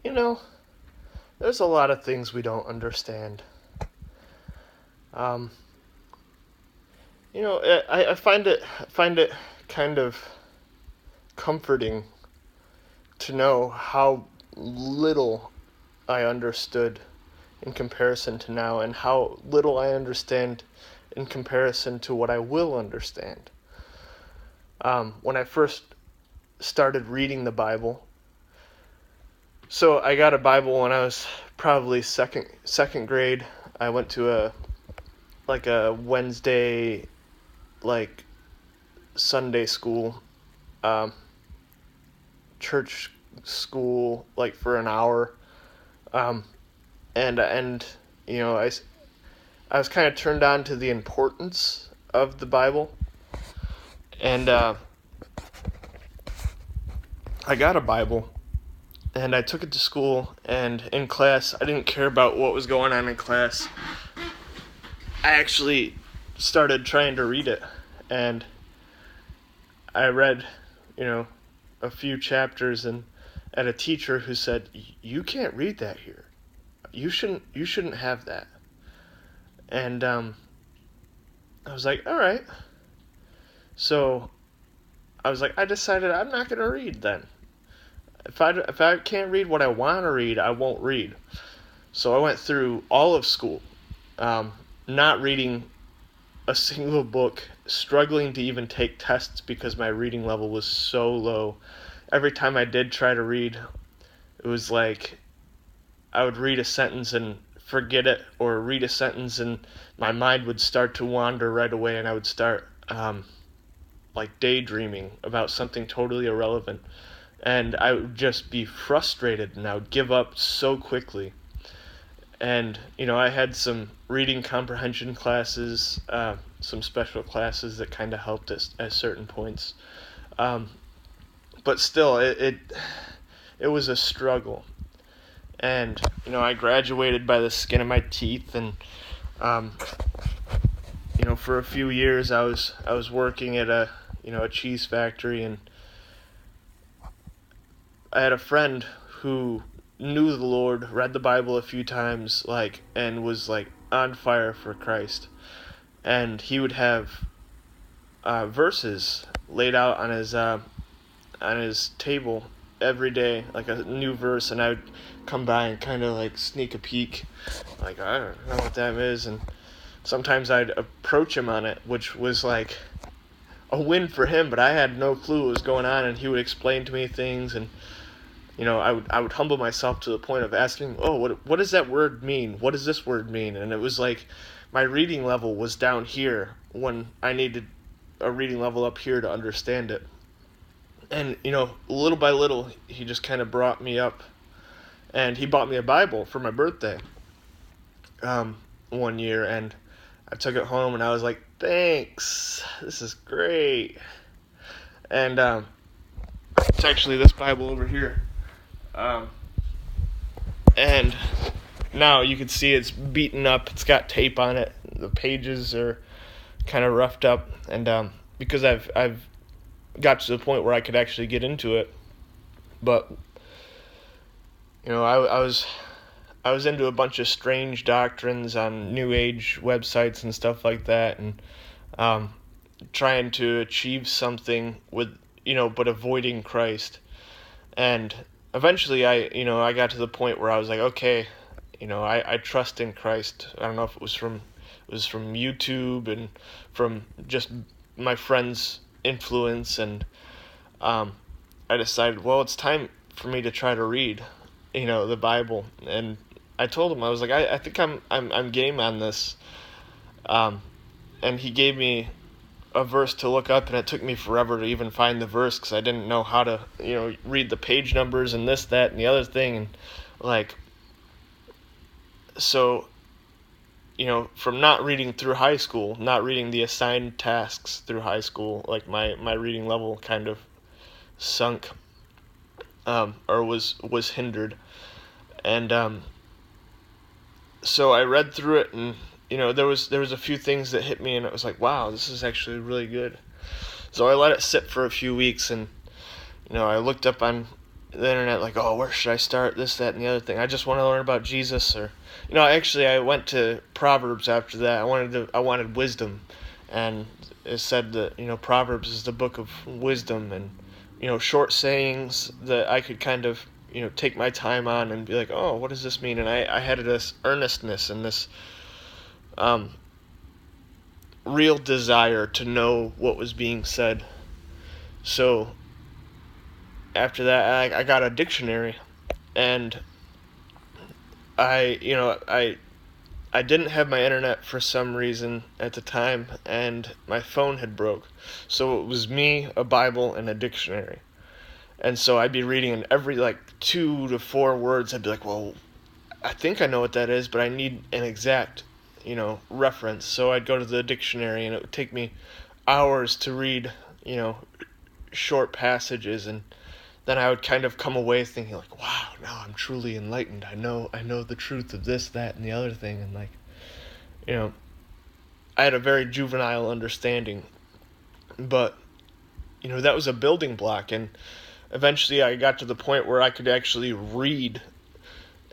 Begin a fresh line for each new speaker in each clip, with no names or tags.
you know, there's a lot of things we don't understand. Um, I find it kind of comforting to know how little I understood in comparison to now, and how little I understand in comparison to what I will understand. When I first started reading the Bible, so I got a Bible when I was probably second grade. I went to a Wednesday like Sunday school, um, church school like for an hour, um, and I was kind of turned on to the importance of the Bible, and I got a Bible, and I took it to school, and in class, I didn't care about what was going on in class. I actually started trying to read it, and I read, a few chapters, and at a teacher who said, "You can't read that here. You shouldn't have that." And I was like, "All right." So I was like, I decided I'm not gonna read then. If I can't read what I want to read, I won't read. So I went through all of school, um, not reading a single book, struggling to even take tests because my reading level was so low. Every time I did try to read, it was like I would read a sentence and forget it, or read a sentence and my mind would start to wander right away, and I would start like daydreaming about something totally irrelevant. And I would just be frustrated, and I would give up so quickly. And I had some reading comprehension classes, some special classes that kind of helped at certain points. Um, but still, it was a struggle. And I graduated by the skin of my teeth, and um, for a few years I was working at a cheese factory, and I had a friend who knew the Lord, read the Bible a few times, and was on fire for Christ. And he would have verses laid out on his table every day, like a new verse, and I would come by and kind of sneak a peek, like I don't know what that is, and sometimes I'd approach him on it, which was like a win for him, but I had no clue what was going on, and he would explain to me things, and I would humble myself to the point of asking, "Oh, what does that word mean? What does this word mean?" And it was like my reading level was down here when I needed a reading level up here to understand it. And little by little, he just kind of brought me up, and he bought me a Bible for my birthday, one year, and I took it home, and I was like, "Thanks, this is great." And it's actually this Bible over here. Um, and now you can see it's beaten up. It's got tape on it. The pages are kind of roughed up, and because I've got to the point where I could actually get into it, but I was into a bunch of strange doctrines on New Age websites and stuff like that, and trying to achieve something with but avoiding Christ. And eventually I got to the point where I was like, okay, I trust in Christ. I don't know if it was from YouTube and from just my friends' influence, and I decided, well, it's time for me to try to read, the Bible. And I told him, I was like, I think I'm game on this. And he gave me a verse to look up, and it took me forever to even find the verse because I didn't know how to, read the page numbers and this, that, and the other thing, and so, from not reading through high school, not reading the assigned tasks through high school, my reading level kind of sunk, or was hindered, and so I read through it, and there was a few things that hit me, and it was like, wow, this is actually really good. So I let it sit for a few weeks, and I looked up on the internet, like, oh, where should I start? This, that, and the other thing. I just want to learn about Jesus, or, actually, I went to Proverbs after that. I wanted wisdom, and it said that Proverbs is the book of wisdom, and short sayings that I could kind of take my time on and be like, oh, what does this mean? And I had this earnestness and this real desire to know what was being said. So after that, I got a dictionary, and I didn't have my internet for some reason at the time, and my phone had broke. So it was me, a Bible, and a dictionary. And so I'd be reading, and every 2 to 4 words, I'd be like, well, I think I know what that is, but I need an exact, reference. So I'd go to the dictionary, and it would take me hours to read, short passages, and then I would kind of come away thinking like, wow, now I'm truly enlightened. I know the truth of this, that, and the other thing, and I had a very juvenile understanding, but that was a building block, and eventually I got to the point where I could actually read,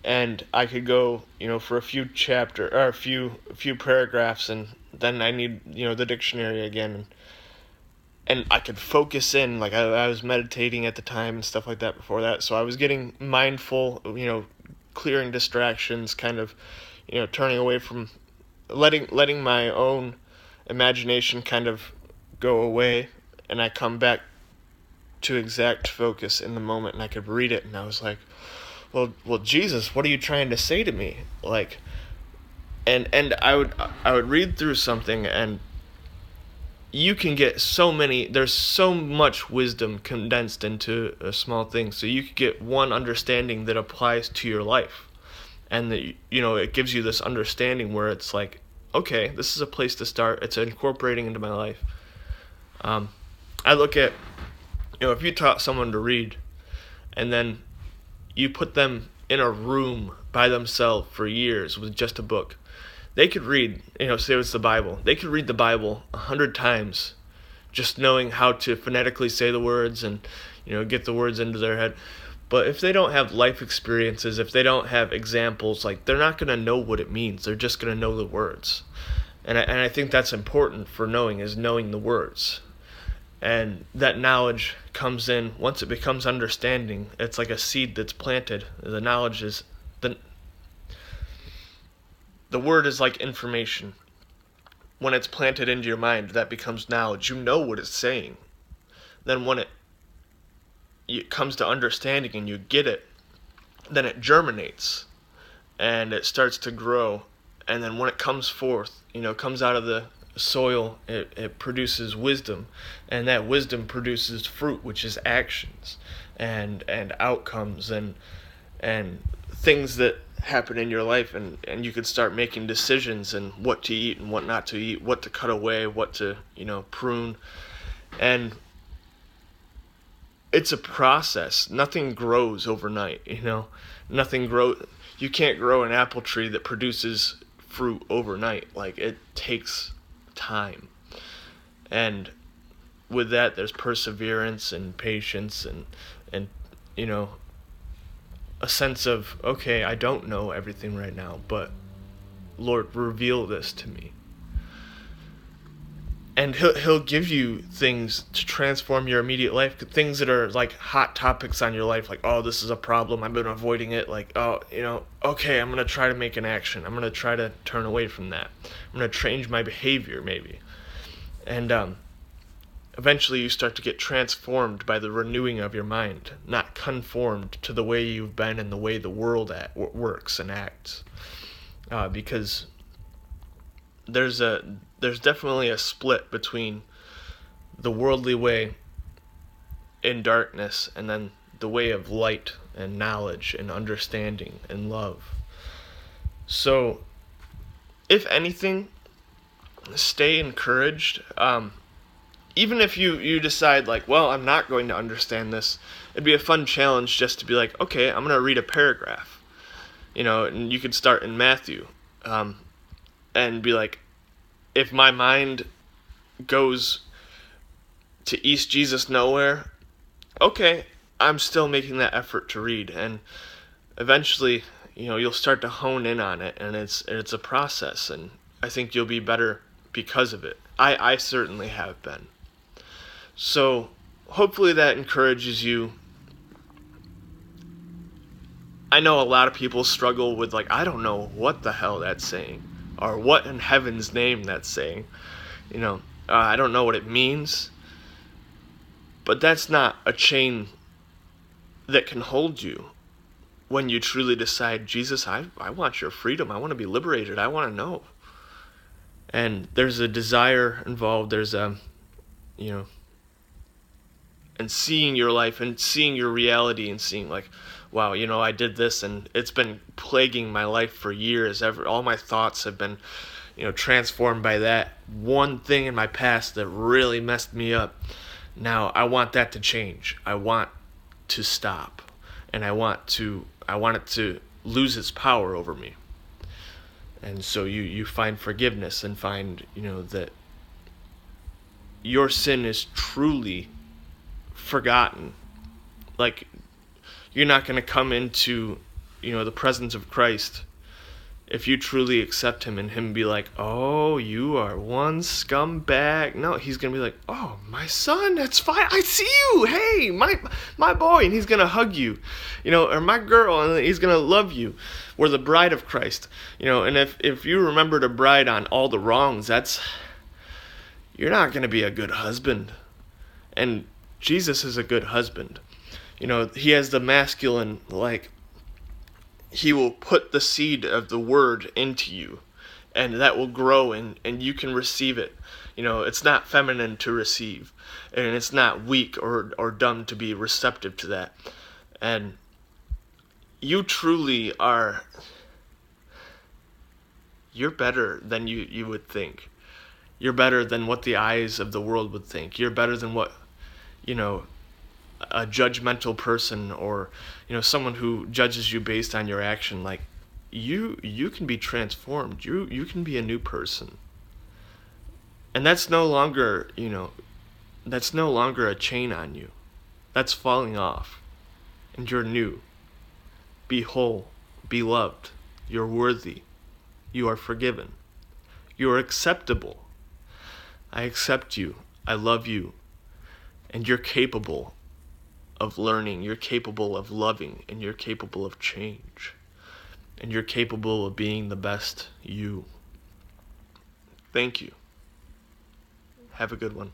and I could go, for a few a few paragraphs, and then I need, the dictionary again, and I could focus in, like I was meditating at the time and stuff like that before that, so I was getting mindful, clearing distractions, kind of, turning away from, letting my own imagination kind of go away, and I come back to exact focus in the moment, and I could read it, and I was like, well, Jesus, what are you trying to say to me? Like, and I would read through something, and you can get there's so much wisdom condensed into a small thing, so you could get one understanding that applies to your life, and that it gives you this understanding where it's like, okay, this is a place to start. It's incorporating into my life. I look at, if you taught someone to read, and then you put them in a room by themselves for years with just a book, they could read, say it's the Bible. They could read the Bible 100 times, just knowing how to phonetically say the words and, get the words into their head. But if they don't have life experiences, if they don't have examples, they're not going to know what it means. They're just going to know the words. And I think that's important for knowing the words. And that knowledge comes in, once it becomes understanding, it's like a seed that's planted. The knowledge is, the word is like information. When it's planted into your mind, that becomes knowledge. You know what it's saying. Then when it comes to understanding and you get it, then it germinates and it starts to grow. And then when it comes forth, comes out of the soil, it produces wisdom, and that wisdom produces fruit, which is actions and outcomes and things that happen in your life, and you can start making decisions and what to eat and what not to eat, what to cut away, what to prune. And it's a process. Nothing grows overnight. Nothing grows. You can't grow an apple tree that produces fruit overnight. It takes time, and with that there's perseverance and patience and a sense of, okay, I don't know everything right now, but Lord, reveal this to me. And he'll give you things to transform your immediate life, things that are like hot topics on your life, like, oh, this is a problem, I've been avoiding it, like, oh, okay, I'm going to try to make an action, I'm going to try to turn away from that, I'm going to change my behavior maybe. And eventually you start to get transformed by the renewing of your mind, not conformed to the way you've been and the way the world works and acts. Because there's definitely a split between the worldly way in darkness and then the way of light and knowledge and understanding and love. So, if anything, stay encouraged. Even if you decide, like, well, I'm not going to understand this, it'd be a fun challenge just to be like, okay, I'm going to read a paragraph. And you could start in Matthew. And be like, if my mind goes to East Jesus Nowhere, okay, I'm still making that effort to read, and eventually, you'll start to hone in on it, and it's a process, and I think you'll be better because of it. I certainly have been. So hopefully that encourages you. I know a lot of people struggle with, like, I don't know what the hell that's saying, or what in heaven's name that's saying. I don't know what it means. But that's not a chain that can hold you when you truly decide, Jesus, I want your freedom. I want to be liberated. I want to know. And there's a desire involved. There's and seeing your life and seeing your reality and seeing, like, wow, I did this and it's been plaguing my life for years. All my thoughts have been, transformed by that one thing in my past that really messed me up. Now I want that to change. I want to stop, and I want it to lose its power over me. And so you find forgiveness and find, that your sin is truly forgotten. Like, you're not going to come into, the presence of Christ if you truly accept him and him be like, oh, you are one scumbag. No, he's going to be like, oh, my son, that's fine. I see you. Hey, my boy. And he's going to hug you, or my girl, and he's going to love you. We're the bride of Christ, and if you remember to bride on all the wrongs, you're not going to be a good husband. And Jesus is a good husband. He has the masculine, like, he will put the seed of the word into you, and that will grow, and you can receive it. It's not feminine to receive, and it's not weak or dumb to be receptive to that. And you truly are, you're better than you would think. You're better than what the eyes of the world would think. You're better than what, a judgmental person or someone who judges you based on your action. Like, you can be transformed. You can be a new person, and that's no longer a chain on you. That's falling off, and you're new. Be whole, be loved. You're worthy. You are forgiven. You are acceptable. I accept you. I love you, and you're capable of learning, you're capable of loving, and you're capable of change, and you're capable of being the best you. Thank you. Have a good one.